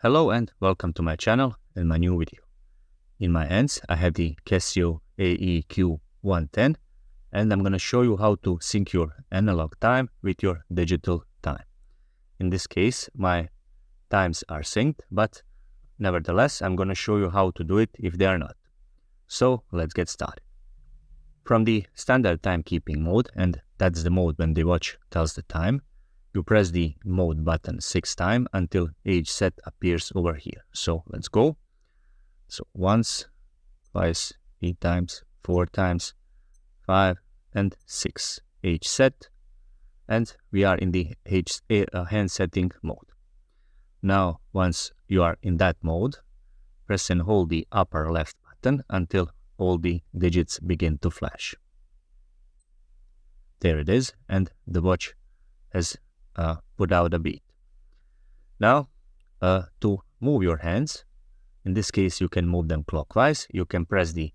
Hello and welcome to my channel and my new video. In my hands I have the Casio AEQ-110 and I'm going to show you how to sync your analog time with your digital time. In this case my times are synced, but nevertheless I'm going to show you how to do it if they are not. So let's get started. From the standard timekeeping mode, and that's the mode when the watch tells the time, you press the mode button 6 times until age set appears over here. So let's go. So once, twice, 3 times, 4 times, 5 and 6. Age set, and we are in the hand setting mode. Now once you are in that mode, press and hold the upper left button until all the digits begin to flash. There it is, and the watch has put out a beat. Now, to move your hands, in this case you can move them clockwise. You can press the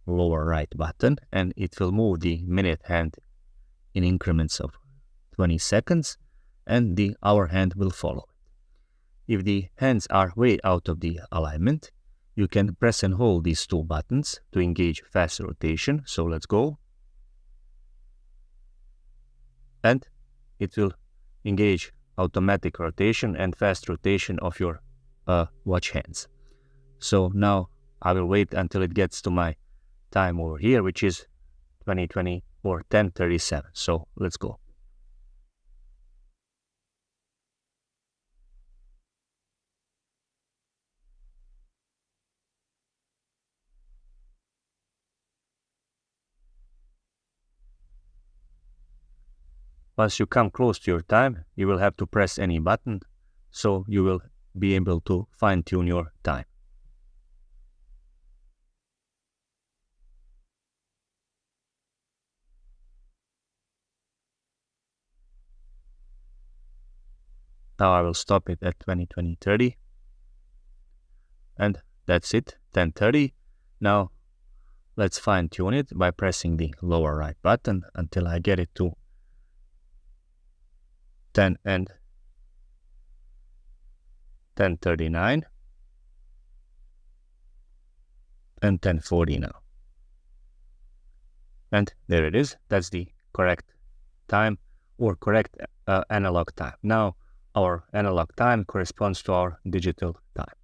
lower right button and it will move the minute hand in increments of 20 seconds and the hour hand will follow it. If the hands are way out of the alignment, you can press and hold these two buttons to engage fast rotation. So let's go. And it will engage automatic rotation and fast rotation of your watch hands. So now I will wait until it gets to my time over here, which is 2020 or 10:37. So let's go. Once you come close to your time, you will have to press any button, so you will be able to fine-tune your time. Now I will stop it at 20:30, and that's it, 10:30. Now let's fine-tune it by pressing the lower right button until I get it to 10 and 10:39 and 10:40 now. And there it is. That's the correct time or correct analog time. Now our analog time corresponds to our digital time.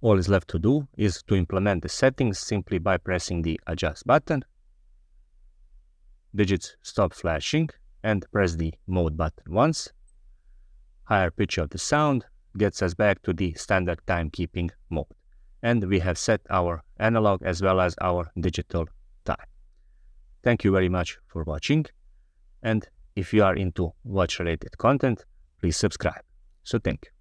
All is left to do is to implement the settings simply by pressing the adjust button. Digits stop flashing and press the mode button once. Higher pitch of the sound gets us back to the standard timekeeping mode. And we have set our analog as well as our digital time. Thank you very much for watching. And if you are into watch related content, please subscribe. So thank you.